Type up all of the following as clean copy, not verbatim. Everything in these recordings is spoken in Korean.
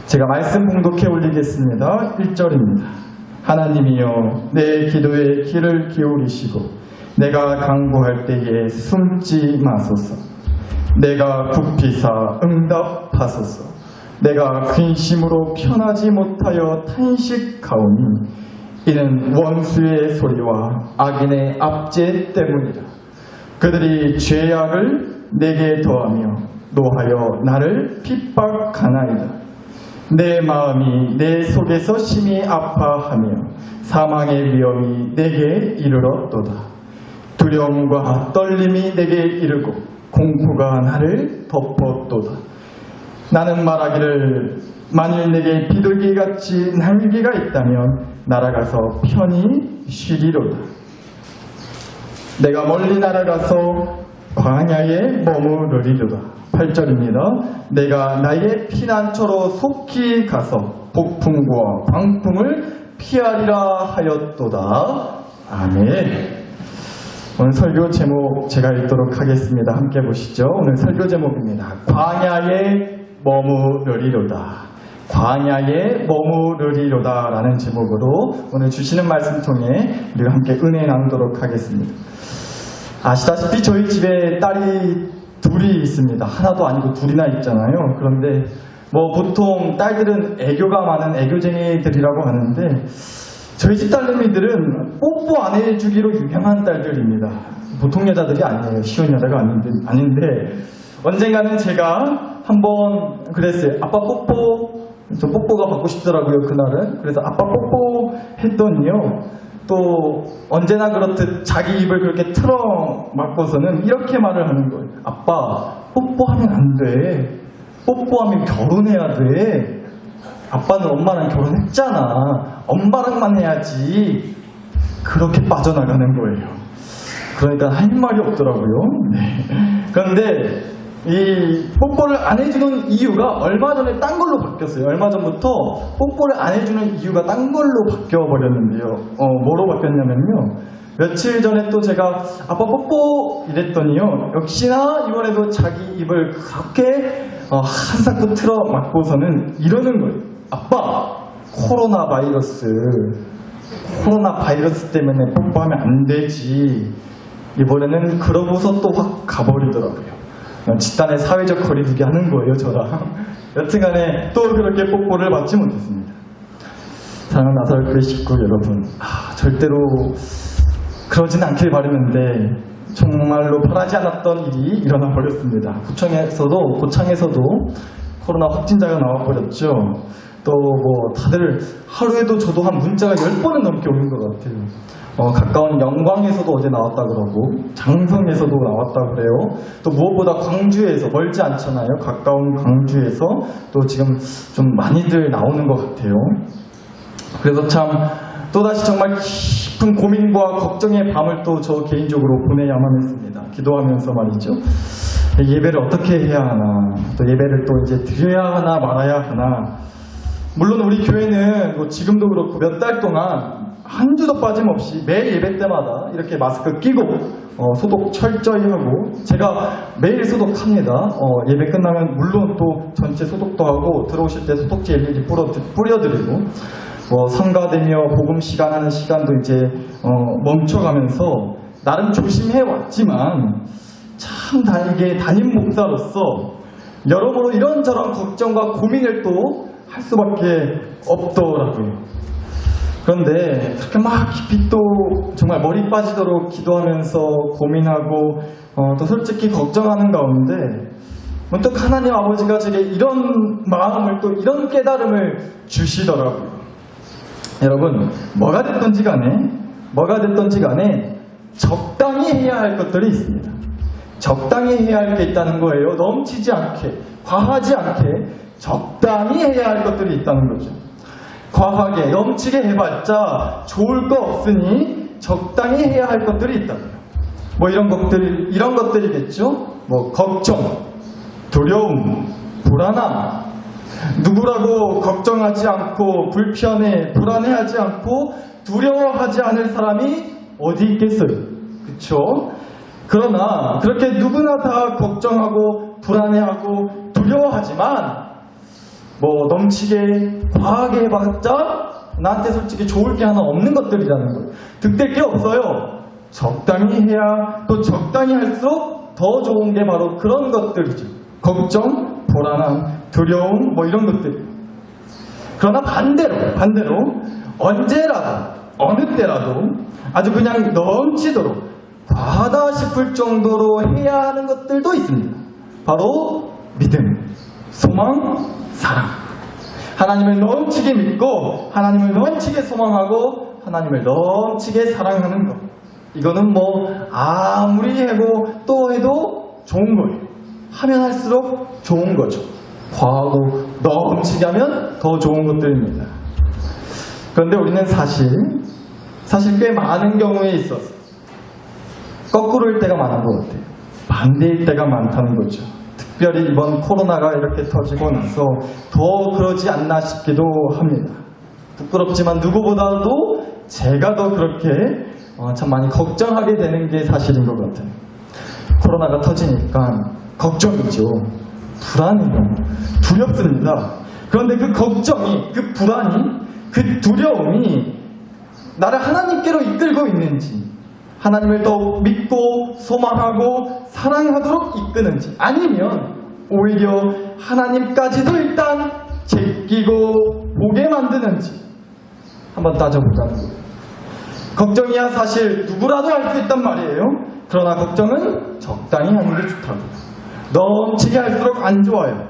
제가 말씀 봉독해 올리겠습니다. 1절입니다. 하나님이여 내 기도에 귀를 기울이시고 내가 간구할 때에 숨지 마소서. 내가 굽히사 응답하소서. 내가 근심으로 편하지 못하여 탄식하오니 이는 원수의 소리와 악인의 압제 때문이라. 그들이 죄악을 내게 더하며 노하여 나를 핍박하나이다. 내 마음이 내 속에서 심히 아파하며 사망의 위험이 내게 이르렀도다. 두려움과 떨림이 내게 이르고 공포가 나를 덮었도다. 나는 말하기를 만일 내게 비둘기같이 날개가 있다면 날아가서 편히 쉬리로다. 내가 멀리 날아가서 광야에 머무르리로다. 8절입니다. 내가 나의 피난처로 속히 가서 폭풍과 광풍을 피하리라 하였도다. 아멘. 오늘 설교 제목 제가 읽도록 하겠습니다. 함께 보시죠. 오늘 설교 제목입니다. 광야에 머무르리로다. 광야에 머무르리로다 라는 제목으로 오늘 주시는 말씀 통해 우리가 함께 은혜 나누도록 하겠습니다. 아시다시피 저희 집에 딸이 둘이 있습니다. 하나도 아니고 둘이나 있잖아요. 그런데 보통 딸들은 애교가 많은 애교쟁이들이라고 하는데 저희 집 딸내미들은 뽀뽀 안 해주기로 유명한 딸들입니다. 보통 여자들이 아니에요. 쉬운 여자가 아닌데 언젠가는 제가 한번 그랬어요. 아빠 뽀뽀, 저 뽀뽀가 받고 싶더라고요 그날은. 그래서 아빠 뽀뽀 했더니요, 또 언제나 그렇듯 자기 입을 그렇게 틀어 막고서는 이렇게 말을 하는 거예요. 아빠 뽀뽀하면 안 돼. 뽀뽀하면 결혼해야 돼. 아빠는 엄마랑 결혼했잖아. 엄마랑만 해야지. 그렇게 빠져나가는 거예요. 그러니까 할 말이 없더라고요. 네. 그런데 이 뽀뽀를 안 해주는 이유가 얼마 전에 딴 걸로 바뀌었어요. 얼마 전부터 뽀뽀를 안 해주는 이유가 딴 걸로 바뀌어버렸는데요. 뭐로 바뀌었냐면요, 며칠 전에 또 제가 아빠 뽀뽀 이랬더니요, 역시나 이번에도 자기 입을 그렇게 한사코 틀어 막고서는 이러는 거예요. 아빠 코로나 바이러스 때문에 뽀뽀하면 안 되지. 이번에는 그러고서 또 확 가버리더라고요. 집단의 사회적 거리두기 하는 거예요, 저랑. 여튼간에 또 그렇게 뽀뽀를 받지 못했습니다. 사랑하는 나사로교회 식구 여러분, 절대로 그러진 않길 바랐는데 정말로 바라지 않았던 일이 일어나 버렸습니다. 고창에서도 코로나 확진자가 나와 버렸죠. 또 다들 하루에도 저도 한 문자가 10번은 넘게 오는 것 같아요. 가까운 영광에서도 어제 나왔다 그러고 장성에서도 나왔다 그래요. 또 무엇보다 광주에서, 멀지 않잖아요. 가까운 광주에서 또 지금 좀 많이들 나오는 것 같아요. 그래서 참 또다시 정말 깊은 고민과 걱정의 밤을 또 저 개인적으로 보내야만 했습니다. 기도하면서 말이죠. 예배를 어떻게 해야 하나, 또 예배를 또 이제 드려야 하나 말아야 하나. 물론 우리 교회는 지금도 그렇고 몇 달 동안 한 주도 빠짐없이 매일 예배 때마다 이렇게 마스크 끼고 소독 철저히 하고, 제가 매일 소독합니다. 예배 끝나면 물론 또 전체 소독도 하고 들어오실 때 소독제 일일이 뿌려드리고, 성가되며 복음 시간 하는 시간도 이제 멈춰가면서 나름 조심해 왔지만, 참 이게 담임 목사로서 여러모로 이런저런 걱정과 고민을 또 할 수밖에 없더라고요. 그런데 그렇게 막 깊이 또 정말 머리 빠지도록 기도하면서 고민하고 또 솔직히 걱정하는 가운데 문득 하나님 아버지가 제게 이런 마음을, 또 이런 깨달음을 주시더라고요. 여러분, 뭐가 됐던지 간에 적당히 해야 할 것들이 있습니다. 적당히 해야 할 게 있다는 거예요. 넘치지 않게, 과하지 않게 적당히 해야 할 것들이 있다는 거죠. 과하게, 넘치게 해봤자 좋을 거 없으니 적당히 해야 할 것들이 있다고요. 이런 것들이겠죠. 걱정, 두려움, 불안함. 누구라고 걱정하지 않고 불편해, 불안해하지 않고 두려워하지 않을 사람이 어디 있겠어요. 그쵸? 그러나 그렇게 누구나 다 걱정하고 불안해하고 두려워하지만 뭐 넘치게 과하게 해봤자 나한테 솔직히 좋을 게 하나 없는 것들이라는 거예요. 득될 게 없어요. 적당히 해야 또 적당히 할수록 더 좋은 게 바로 그런 것들이죠. 걱정, 불안함, 두려움 뭐 이런 것들. 그러나 반대로 언제라도 어느 때라도 아주 그냥 넘치도록 과하다 싶을 정도로 해야 하는 것들도 있습니다. 바로 믿음, 소망, 사랑. 하나님을 넘치게 믿고 하나님을 넘치게 소망하고 하나님을 넘치게 사랑하는 것. 이거는 뭐 아무리 해고 또 해도 좋은 거예요. 하면 할수록 좋은 거죠. 과하고 넘치게 하면 더 좋은 것들입니다. 그런데 우리는 사실 꽤 많은 경우에 있어서 거꾸로일 때가 많은 것 같아요. 반대일 때가 많다는 거죠. 특별히 이번 코로나가 이렇게 터지고 나서 더 그러지 않나 싶기도 합니다. 부끄럽지만 누구보다도 제가 더 그렇게 참 많이 걱정하게 되는 게 사실인 것 같아요. 코로나가 터지니까 걱정이죠. 불안해요. 두렵습니다. 그런데 그 걱정이, 그 불안이, 그 두려움이 나를 하나님께로 이끌고 있는지, 하나님을 더욱 믿고 소망하고 사랑하도록 이끄는지, 아니면 오히려 하나님까지도 일단 제끼고 보게 만드는지 한번 따져보자는 거예요. 걱정이야 사실 누구라도 할 수 있단 말이에요. 그러나 걱정은 적당히 하는 게 좋다고. 넘치게 할수록 안 좋아요.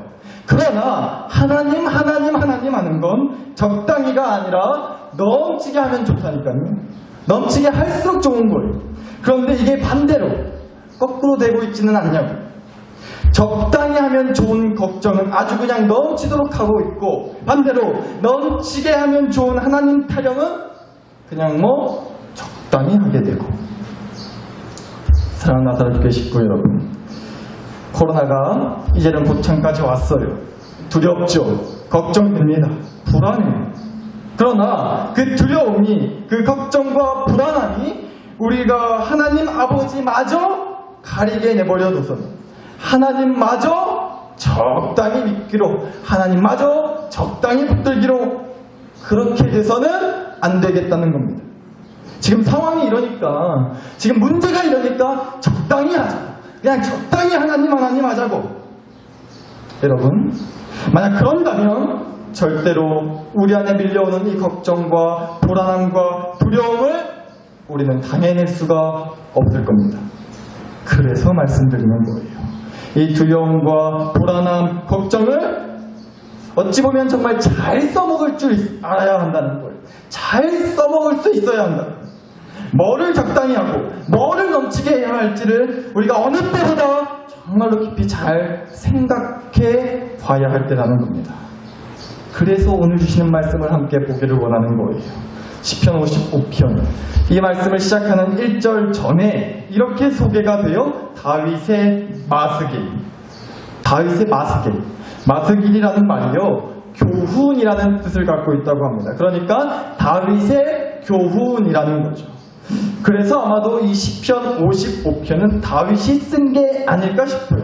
그러나 하나님 하는 건 적당히가 아니라 넘치게 하면 좋다니까요. 넘치게 할수록 좋은 거예요. 그런데 이게 반대로 거꾸로 되고 있지는 않냐고. 적당히 하면 좋은 걱정은 아주 그냥 넘치도록 하고 있고, 반대로 넘치게 하면 좋은 하나님 타령은 그냥 뭐 적당히 하게 되고. 사랑하는 나사렛교회 식구 여러분, 코로나가 이제는 고창까지 왔어요. 두렵죠. 걱정됩니다. 불안해요. 그러나 그 두려움이, 그 걱정과 불안함이 우리가 하나님 아버지마저 가리게 내버려둬서는 하나님마저 적당히 믿기로, 하나님마저 적당히 붙들기로 그렇게 돼서는 안 되겠다는 겁니다. 지금 상황이 이러니까, 지금 문제가 이러니까 적당히 하자. 그냥 적당히 하나님 하자고. 여러분, 만약 그런다면 절대로 우리 안에 밀려오는 이 걱정과 불안함과 두려움을 우리는 당해낼 수가 없을 겁니다. 그래서 말씀드리는 거예요. 이 두려움과 불안함, 걱정을 어찌 보면 정말 잘 써먹을 줄 알아야 한다는 거예요. 잘 써먹을 수 있어야 한다. 뭐를 적당히 하고 뭐를 넘치게 해야 할지를 우리가 어느 때보다 정말로 깊이 잘 생각해 봐야 할 때라는 겁니다. 그래서 오늘 주시는 말씀을 함께 보기를 원하는 거예요. 시편 55편. 이 말씀을 시작하는 1절 전에 이렇게 소개가 되어 다윗의 마스길. 다윗의 마스길. 마스길이라는 말이요, 교훈이라는 뜻을 갖고 있다고 합니다. 그러니까 다윗의 교훈이라는 거죠. 그래서 아마도 이 시편 55편은 다윗이 쓴 게 아닐까 싶어요.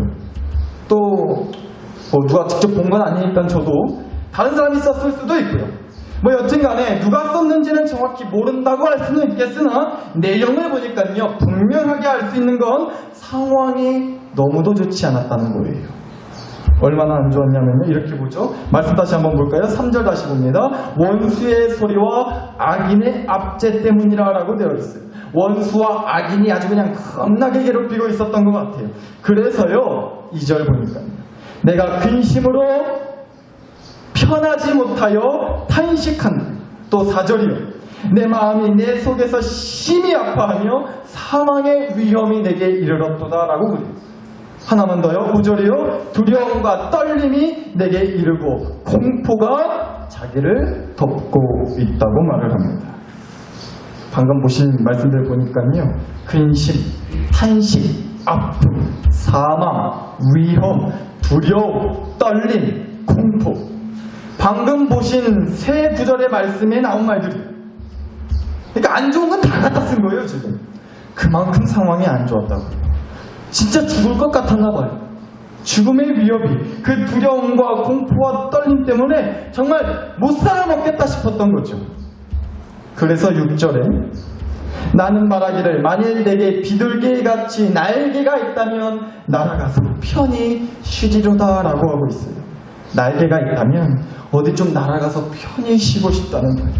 또 누가 직접 본 건 아니니까 저도 다른 사람이 썼을 수도 있고요. 뭐 여튼간에 누가 썼는지는 정확히 모른다고 할 수는 있겠으나 내용을 보니까요, 분명하게 알 수 있는 건 상황이 너무도 좋지 않았다는 거예요. 얼마나 안 좋았냐면요, 이렇게 보죠. 말씀 다시 한번 볼까요? 3절 다시 봅니다. 원수의 소리와 악인의 압제 때문이라 라고 되어 있어요. 원수와 악인이 아주 그냥 겁나게 괴롭히고 있었던 것 같아요. 그래서요, 2절 보니까요, 내가 근심으로 편하지 못하여 탄식한다. 또 4절이요, 내 마음이 내 속에서 심히 아파하며 사망의 위험이 내게 이르렀도다 라고 그래요. 하나만 더요. 5절이요, 두려움과 떨림이 내게 이르고 공포가 자기를 덮고 있다고 말을 합니다. 방금 보신 말씀들 보니까요, 근심, 탄식, 아픔, 사망, 위험, 두려움, 떨림, 공포, 방금 보신 세 구절의 말씀에 나온 말들이, 그러니까 안 좋은 건 다 갖다 쓴 거예요. 지금 그만큼 상황이 안 좋았다고요. 진짜 죽을 것 같았나 봐요. 죽음의 위협이 그 두려움과 공포와 떨림 때문에 정말 못 살아먹겠다 싶었던 거죠. 그래서 6절에 나는 말하기를 만일 내게 비둘기같이 날개가 있다면 날아가서 편히 쉬리로다 라고 하고 있어요. 날개가 있다면 어디 좀 날아가서 편히 쉬고 싶다는 거예요.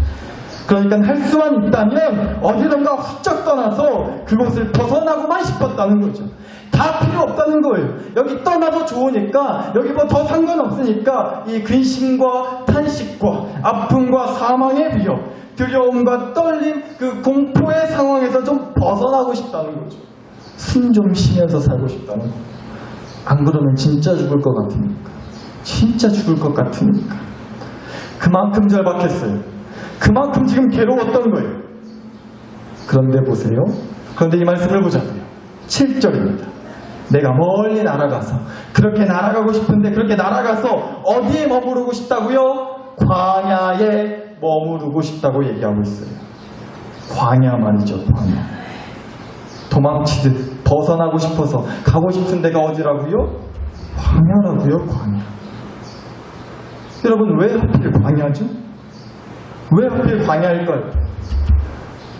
그러니까 할 수만 있다면 어디론가 훌쩍 떠나서 그곳을 벗어나고만 싶었다는 거죠. 다 필요 없다는 거예요. 여기 떠나도 좋으니까, 여기 뭐 더 상관없으니까 이 근심과 탄식과 아픔과 사망의 위협, 두려움과 떨림, 그 공포의 상황에서 좀 벗어나고 싶다는 거죠. 숨 좀 쉬면서 살고 싶다는 거예요. 안 그러면 진짜 죽을 것 같으니까. 진짜 죽을 것 같으니까. 그만큼 절박했어요. 그만큼 지금 괴로웠던 거예요. 그런데 보세요. 그런데 이 말씀을 보자고요. 7절입니다. 내가 멀리 날아가서, 그렇게 날아가고 싶은데 그렇게 날아가서 어디에 머무르고 싶다고요? 광야에 머무르고 싶다고 얘기하고 있어요. 광야 말이죠. 광야. 도망치듯 벗어나고 싶어서 가고 싶은 데가 어디라고요? 광야라고요. 광야. 여러분, 왜 하필 광야죠? 왜 하필 광야일까요?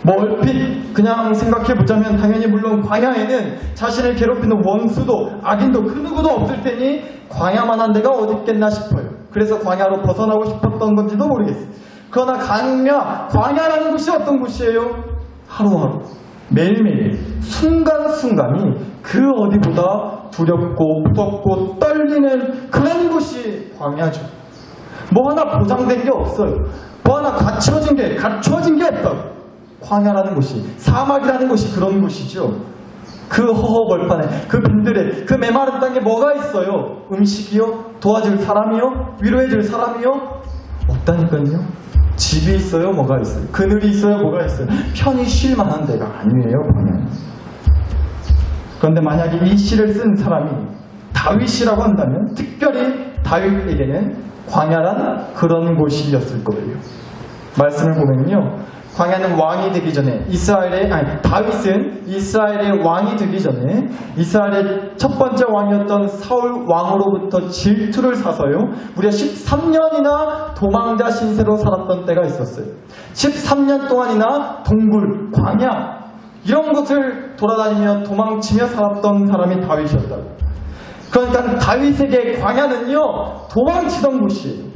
뭐 얼핏 그냥 생각해보자면 당연히 물론 광야에는 자신을 괴롭히는 원수도 악인도 그 누구도 없을 테니 광야만한 데가 어디 있겠나 싶어요. 그래서 광야로 벗어나고 싶었던 건지도 모르겠어요. 그러나 광야라는 곳이 어떤 곳이에요? 하루하루 매일매일 순간순간이 그 어디보다 두렵고 무섭고 떨리는 그런 곳이 광야죠. 뭐 하나 보장된 게 없어요. 뭐 하나 갖춰진 게 없다고. 광야라는 곳이, 사막이라는 곳이 그런 곳이죠. 그 허허벌판에, 그 빈들에, 그 메마른 땅에 뭐가 있어요? 음식이요? 도와줄 사람이요? 위로해줄 사람이요? 없다니까요. 집이 있어요? 뭐가 있어요? 그늘이 있어요? 뭐가 있어요? 편히 쉴 만한 데가 아니에요, 광야는. 그런데 만약에 이 시를 쓴 사람이 다윗이라고 한다면 특별히 다윗에게는 광야란 그런 곳이었을 거예요. 말씀을 보면요. 광야는 왕이 되기 전에 다윗은 이스라엘의 왕이 되기 전에 이스라엘의 첫 번째 왕이었던 사울 왕으로부터 질투를 사서요. 무려 13년이나 도망자 신세로 살았던 때가 있었어요. 13년 동안이나 동굴, 광야 이런 곳을 돌아다니며 도망치며 살았던 사람이 다윗이었다고. 그러니까 다윗에게 광야는요. 도망치던 곳이에요.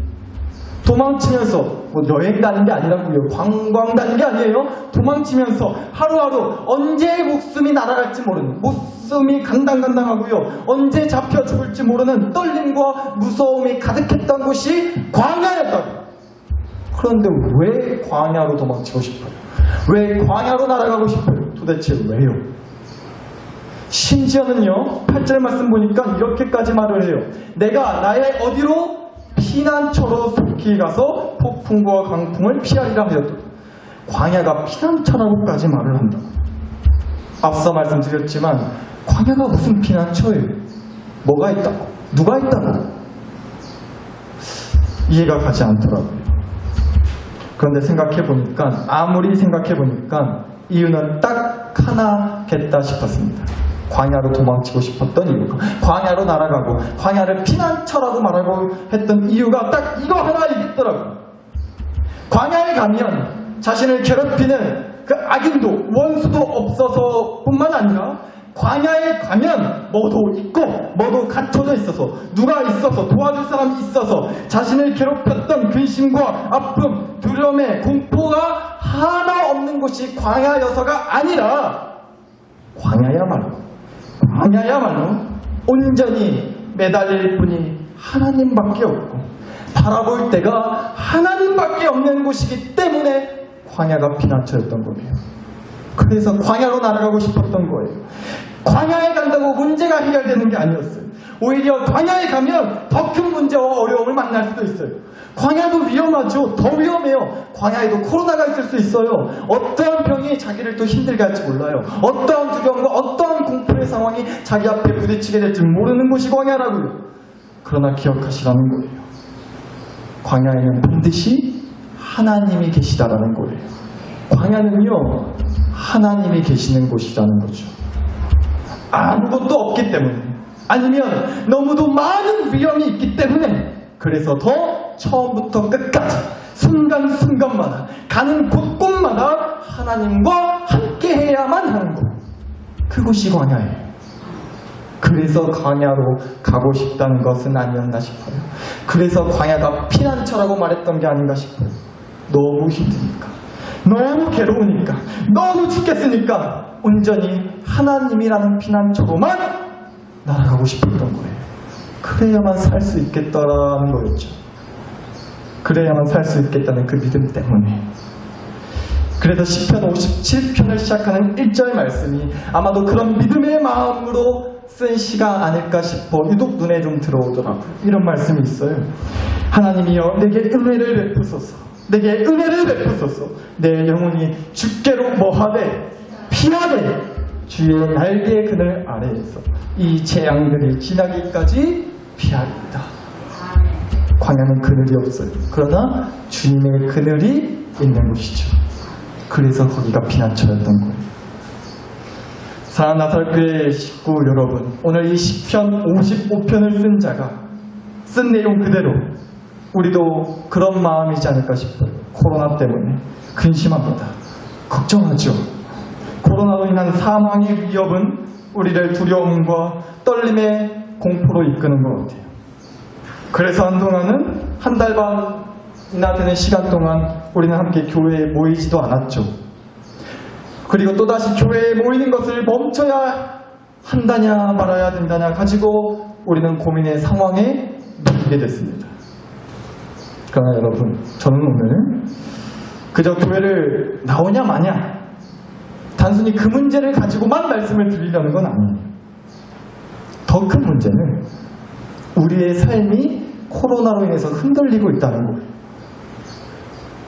도망치면서 뭐 여행 가는 게 아니라고요. 관광 가는 게 아니에요. 도망치면서 하루하루 언제 목숨이 날아갈지 모르는, 목숨이 간당간당하고요. 언제 잡혀 죽을지 모르는 떨림과 무서움이 가득했던 곳이 광야였다고. 그런데 왜 광야로 도망치고 싶어요? 왜 광야로 날아가고 싶어요? 도대체 왜요? 심지어는요. 8절 말씀 보니까 이렇게까지 말을 해요. 내가 나의 어디로? 피난처로 속히 가서 폭풍과 강풍을 피하리라 하였다. 광야가 피난처라고까지 말을 한다. 앞서 말씀드렸지만 광야가 무슨 피난처예요? 뭐가 있다고? 누가 있다고? 이해가 가지 않더라고요. 그런데 아무리 생각해보니까 이유는 딱 하나겠다 싶었습니다. 광야로 도망치고 싶었던 이유가, 광야로 날아가고 광야를 피난처라고 말하고 했던 이유가 딱 이거 하나 있더라고요. 광야에 가면 자신을 괴롭히는 그 악인도 원수도 없어서 뿐만 아니라 광야에 가면 뭐도 있고 뭐도 갖춰져 있어서, 누가 있어서, 도와줄 사람이 있어서 자신을 괴롭혔던 근심과 아픔, 두려움의 공포가 하나 없는 곳이 광야여서가 아니라 광야야말로 온전히 매달릴 분이 하나님밖에 없고 바라볼 때가 하나님밖에 없는 곳이기 때문에 광야가 피난처였던 거예요. 그래서 광야로 날아가고 싶었던 거예요. 광야에 간다고 문제가 해결되는 게 아니었어요. 오히려 광야에 가면 더 큰 문제와 어려움을 만날 수도 있어요. 광야도 위험하죠. 더 위험해요. 광야에도 코로나가 있을 수 있어요. 어떠한 병이 자기를 또 힘들게 할지 몰라요. 어떠한 두려움과 어떠한 공포의 상황이 자기 앞에 부딪히게 될지 모르는 곳이 광야라고요. 그러나 기억하시라는 거예요. 광야에는 반드시 하나님이 계시다라는 거예요. 광야는요, 하나님이 계시는 곳이라는 거죠. 아무것도 없기 때문에, 아니면 너무도 많은 위험이 있기 때문에 그래서 더 처음부터 끝까지 순간순간마다 가는 곳곳마다 하나님과 함께해야만 하는 곳, 그곳이 광야예요. 그래서 광야로 가고 싶다는 것은 아니었나 싶어요. 그래서 광야가 피난처라고 말했던 게 아닌가 싶어요. 너무 힘드니까, 너무 괴로우니까, 너무 죽겠으니까 온전히 하나님이라는 피난처로만 날아가고 싶었던 거예요. 그래야만 살 수 있겠다라는 거였죠. 그래야만 살 수 있겠다는 그 믿음 때문에. 그래서 시편 57편을 시작하는 1절 말씀이 아마도 그런 믿음의 마음으로 쓴 시가 아닐까 싶어 유독 눈에 좀 들어오더라고요. 이런 말씀이 있어요. 하나님이여 내게 은혜를 베푸소서, 내게 은혜를 베푸소서. 내 영혼이 주께로 뭐하되 피하되 주의 날개의 그늘 아래에서 이 재앙들이 지나기까지 피하리이다. 광야는 그늘이 없어요. 그러나 주님의 그늘이 있는 곳이죠. 그래서 거기가 피난처였던 거예요. 사랑하는 나사렛교회 식구 여러분, 오늘 이 시편 55편을 쓴 자가 쓴 내용 그대로 우리도 그런 마음이지 않을까 싶어요. 코로나 때문에 근심합니다. 걱정하죠. 코로나로 인한 사망의 위협은 우리를 두려움과 떨림의 공포로 이끄는 것 같아요. 그래서 한동안은 한 달 반이나 되는 시간 동안 우리는 함께 교회에 모이지도 않았죠. 그리고 또다시 교회에 모이는 것을 멈춰야 한다냐 말아야 된다냐 가지고 우리는 고민의 상황에 놓이게 됐습니다. 그러나 여러분, 저는 오늘 그저 교회를 나오냐 마냐 단순히 그 문제를 가지고만 말씀을 드리려는 건 아니에요. 더 큰 문제는 우리의 삶이 코로나로 인해서 흔들리고 있다는 거예요.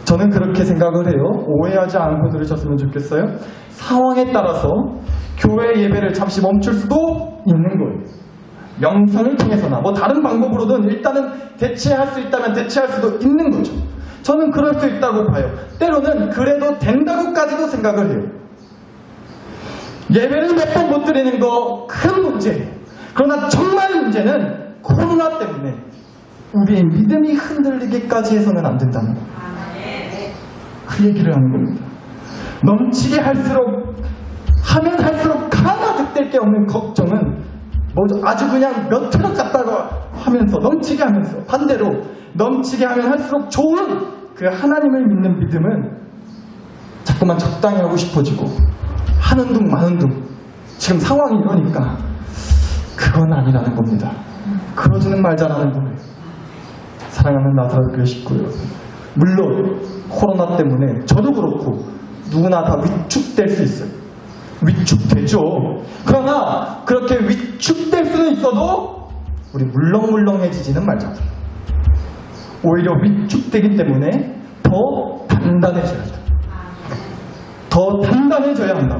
저는 그렇게 생각을 해요. 오해하지 않고 들으셨으면 좋겠어요. 상황에 따라서 교회 예배를 잠시 멈출 수도 있는 거예요. 영상을 통해서나 뭐 다른 방법으로든 일단은 대체할 수 있다면 대체할 수도 있는 거죠. 저는 그럴 수 있다고 봐요. 때로는 그래도 된다고까지도 생각을 해요. 예배를 몇 번 못 드리는 거 큰 문제예요. 그러나 정말 문제는 코로나 때문에 우리의 믿음이 흔들리기까지 해서는 안 된다는 거예요. 그 얘기를 하는 겁니다. 넘치게 할수록 하면 할수록 하나 득될 게 없는 걱정은 뭐 아주 그냥 몇 트럭 갔다가 하면서 넘치게 하면서 반대로 넘치게 하면 할수록 좋은 그 하나님을 믿는 믿음은 자꾸만 적당히 하고 싶어지고 하는 둥 마는 둥 지금 상황이 이러니까 그건 아니라는 겁니다. 그러지는 말자라는 거예요. 사랑하는 나사렛교회 식구 여러분, 물론 코로나 때문에 저도 그렇고 누구나 다 위축될 수 있어요. 위축되죠. 그러나 그렇게 위축될 수는 있어도 우리 물렁물렁해지지는 말자. 오히려 위축되기 때문에 더 단단해져야 돼. 더 단단해져야 한다.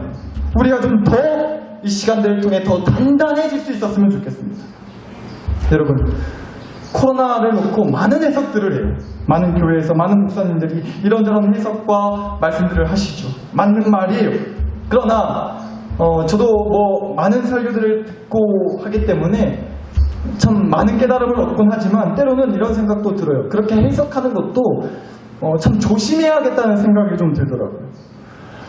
우리가 좀 더 이 시간들을 통해 더 단단해질 수 있었으면 좋겠습니다. 여러분, 코로나를 놓고 많은 해석들을 해요. 많은 교회에서 많은 목사님들이 이런저런 해석과 말씀들을 하시죠. 맞는 말이에요. 그러나 저도 뭐 많은 설교들을 듣고 하기 때문에 참 많은 깨달음을 얻곤 하지만 때로는 이런 생각도 들어요. 그렇게 해석하는 것도 참 조심해야겠다는 생각이 좀 들더라고요.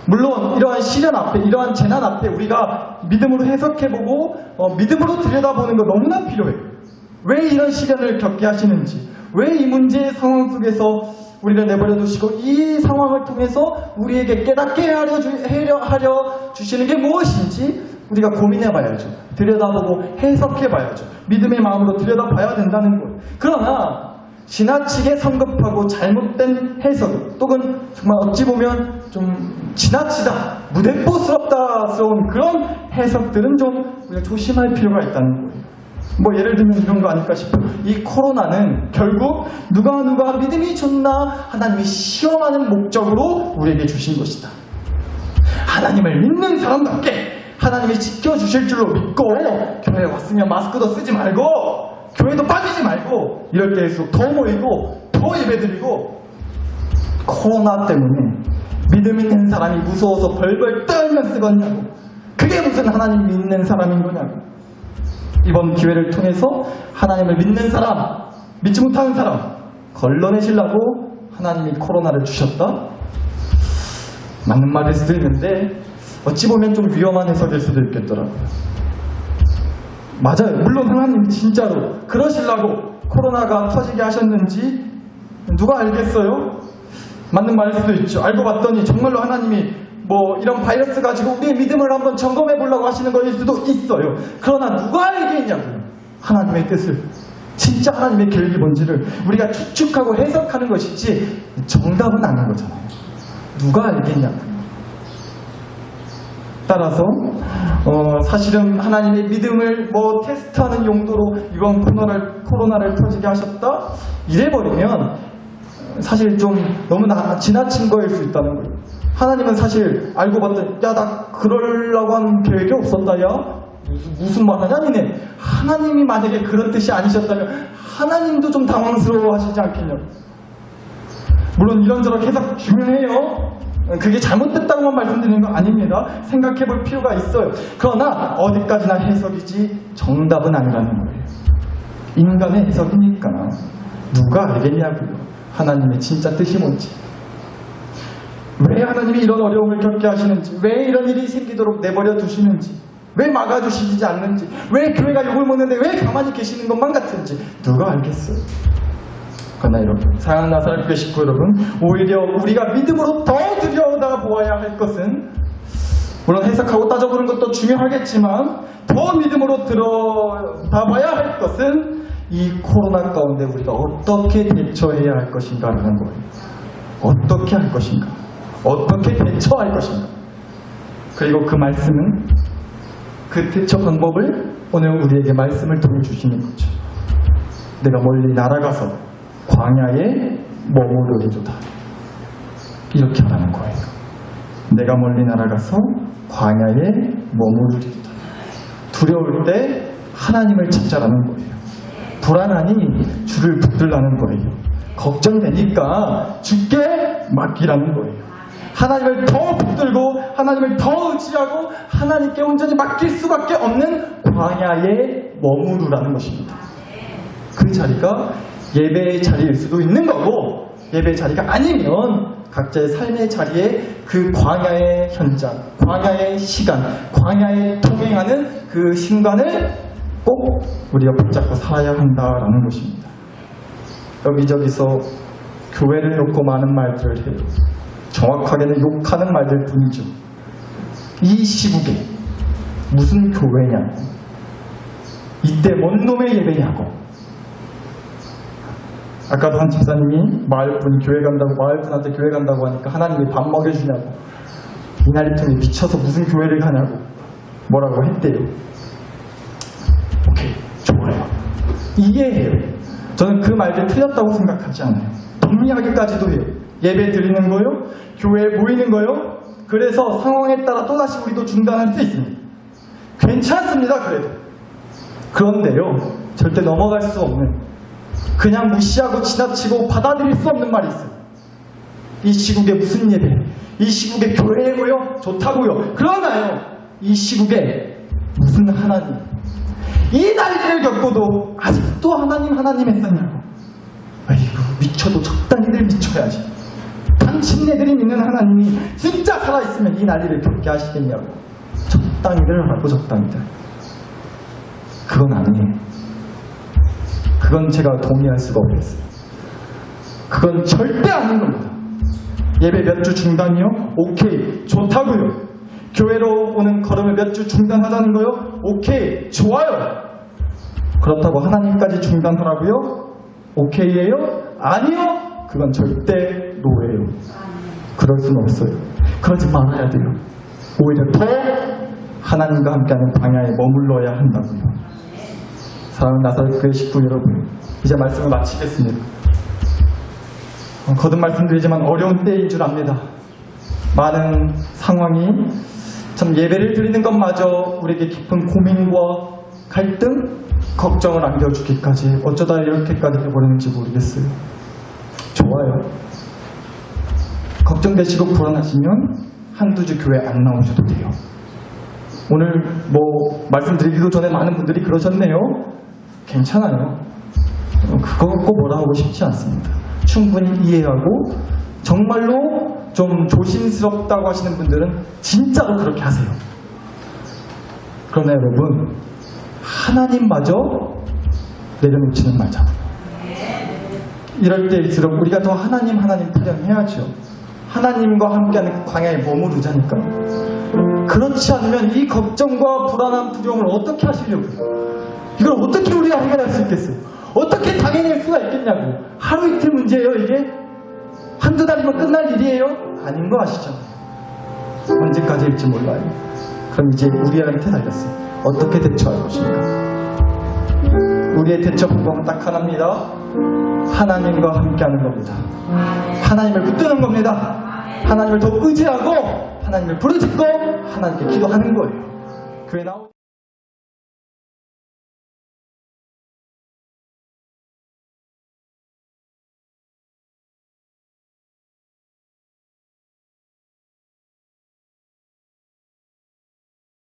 물론 이러한 시련 앞에, 이러한 재난 앞에 우리가 믿음으로 해석해보고 믿음으로 들여다보는 거 너무나 필요해요. 왜 이런 시련을 겪게 하시는지, 왜 이 문제의 상황 속에서 우리를 내버려 두시고 이 상황을 통해서 우리에게 깨닫게 하려 주시는 게 무엇인지 우리가 고민해봐야죠. 들여다보고 해석해봐야죠. 믿음의 마음으로 들여다봐야 된다는 거예요. 그러나 지나치게 성급하고 잘못된 해석 또는 정말 어찌 보면 좀 지나치다 무대뽀스럽다스러운 그런 해석들은 좀 우리가 조심할 필요가 있다는 거예요. 뭐 예를 들면 이런 거 아닐까 싶어요. 이 코로나는 결국 누가 믿음이 좋나 하나님이 시험하는 목적으로 우리에게 주신 것이다. 하나님을 믿는 사람답게 하나님이 지켜주실 줄로 믿고 교회에 왔으면 마스크도 쓰지 말고 교회도 빠지지 말고 이럴 때일수록 더 모이고 더 예배드리고 코로나 때문에 믿음 있는 사람이 무서워서 벌벌 떨면 쓰겠냐고. 그게 무슨 하나님 믿는 사람인 거냐고. 이번 기회를 통해서 하나님을 믿는 사람, 믿지 못하는 사람 걸러내시려고 하나님이 코로나를 주셨다? 맞는 말일 수도 있는데 어찌 보면 좀 위험한 해석일 수도 있겠더라고요. 맞아요. 물론 하나님 진짜로 그러시려고 코로나가 터지게 하셨는지 누가 알겠어요? 맞는 말일 수도 있죠. 알고 봤더니 정말로 하나님이 뭐 이런 바이러스 가지고 우리의 믿음을 한번 점검해 보려고 하시는 거일 수도 있어요. 그러나 누가 알겠냐고요. 하나님의 뜻을. 진짜 하나님의 계획이 뭔지를 우리가 추측하고 해석하는 것이지 정답은 아닌 거잖아요. 누가 알겠냐고요. 따라서 사실은 하나님의 믿음을 뭐 테스트하는 용도로 이번 코로나를 터지게 하셨다? 이래버리면 사실 좀 너무 지나친 거일 수 있다는 거예요. 하나님은 사실 알고 봤더니 야 나 그러려고 하는 계획이 없었다 야 무슨 말 하냐 니네. 하나님이 만약에 그런 뜻이 아니셨다면 하나님도 좀 당황스러워 하시지 않겠냐고. 물론 이런저런 해석 중요해요. 그게 잘못됐다고만 말씀드리는 건 아닙니다. 생각해 볼 필요가 있어요. 그러나 어디까지나 해석이지 정답은 아니라는 거예요. 인간의 해석이니까 누가 알겠냐고요. 하나님의 진짜 뜻이 뭔지. 왜 하나님이 이런 어려움을 겪게 하시는지, 왜 이런 일이 생기도록 내버려 두시는지, 왜 막아주시지 않는지, 왜 교회가 욕을 먹는데 왜 가만히 계시는 것만 같은지 누가 알겠어요. 그러나 여러분, 사랑하는 나사렛교회 식구 여러분, 오히려 우리가 믿음으로 더 들여다보아야 할 것은, 물론 해석하고 따져보는 것도 중요하겠지만 더 믿음으로 들여다봐야 할 것은 이 코로나 가운데 우리가 어떻게 대처해야 할 것인가라는 거예요. 어떻게 할 것인가, 어떻게 대처할 것인가. 그리고 그 말씀은, 그 대처 방법을 오늘 우리에게 말씀을 통해 주시는 거죠. 내가 멀리 날아가서 광야에 머무르리로다. 이렇게 하라는 거예요. 내가 멀리 날아가서 광야에 머무르리로다. 두려울 때 하나님을 찾자라는 거예요. 불안하니 주를 붙들라는 거예요. 걱정되니까 주께 맡기라는 거예요. 하나님을 더 붙들고 하나님을 더 의지하고 하나님께 온전히 맡길 수밖에 없는 광야에 머무르라는 것입니다. 그 자리가 예배의 자리일 수도 있는 거고, 예배의 자리가 아니면 각자의 삶의 자리에 그 광야의 현장, 광야의 시간, 광야에 동행하는 그 순간을 꼭 우리가 붙잡고 살아야 한다라는 것입니다. 여기저기서 교회를 놓고 많은 말들을 해요. 정확하게는 욕하는 말들 뿐이죠. 이 시국에 무슨 교회냐고, 이때 뭔 놈의 예배냐고. 아까도 한 집사님이 마을분이 교회 간다고, 마을분한테 교회 간다고 하니까 하나님이 밥 먹여주냐고, 이날이통에 미쳐서 무슨 교회를 가냐고 뭐라고 했대요. 오케이, 좋아요. 이해해요. 저는 그 말들 틀렸다고 생각하지 않아요. 동의하기까지도 해요. 예배 드리는 거요, 교회에 모이는 거요, 그래서 상황에 따라 또다시 우리도 중단할 수 있습니다. 괜찮습니다. 그래도. 그런데요, 절대 넘어갈 수 없는, 그냥 무시하고 지나치고 받아들일 수 없는 말이 있어요. 이 시국에 무슨 예배, 이 시국에 교회에 모여 좋다고요. 그러나요, 이 시국에 무슨 하나님, 이 난리를 겪고도 아직도 하나님 했었냐고. 아이고, 미쳐도 적당히들 미쳐야지. 당신네들이 믿는 하나님이 진짜 살아있으면 이 난리를 겪게 하시겠냐고. 적당히들 하라고. 적당히들. 그건 아니에요. 그건 제가 동의할 수가 없겠어요. 그건 절대 아닌 겁니다. 예배 몇 주 중단이요? 오케이, 좋다고요. 교회로 오는 걸음을 몇 주 중단하자는 거요? 오케이, 좋아요. 그렇다고 하나님까지 중단하라고요? 오케이예요? 아니요. 그건 절대 노예요. 그럴 수는 없어요. 그러지 말아야 돼요. 오히려 더 하나님과 함께하는 광야에 머물러야 한다고요. 사랑하는 나사렛교회 식구 여러분, 이제 말씀을 마치겠습니다. 거듭 말씀드리지만 어려운 때인 줄 압니다. 많은 상황이 참 예배를 드리는 것마저 우리에게 깊은 고민과 갈등, 걱정을 안겨주기까지 어쩌다 이렇게까지 해버리는지 모르겠어요. 좋아요. 걱정되시고 불안하시면 한두 주 교회 안 나오셔도 돼요. 오늘 말씀드리기도 전에 많은 분들이 그러셨네요. 괜찮아요. 그거 꼭 뭐라 하고 싶지 않습니다. 충분히 이해하고 정말로 좀 조심스럽다고 하시는 분들은 진짜로 그렇게 하세요. 그러나 여러분, 하나님마저 내려놓지는 말자고요. 이럴 때일수록 우리가 더 하나님 풀려해야죠. 하나님과 함께하는 광야에 머무르자니까요. 그렇지 않으면 이 걱정과 불안한 두려움을 어떻게 하시려고요? 이걸 어떻게 우리가 해결할 수 있겠어요? 어떻게 당해낼 수가 있겠냐고. 하루 이틀 문제예요 이게? 한두 달이면 끝날 일이에요? 아닌 거 아시죠? 언제까지일지 몰라요. 그럼 이제 우리한테 달렸어요. 어떻게 대처할 것인가? 우리의 대처 방법은 딱 하나입니다. 하나님과 함께하는 겁니다. 하나님을 붙드는 겁니다. 하나님을 더 의지하고 하나님을 부르짖고 하나님께 기도하는 거예요. 교회 나오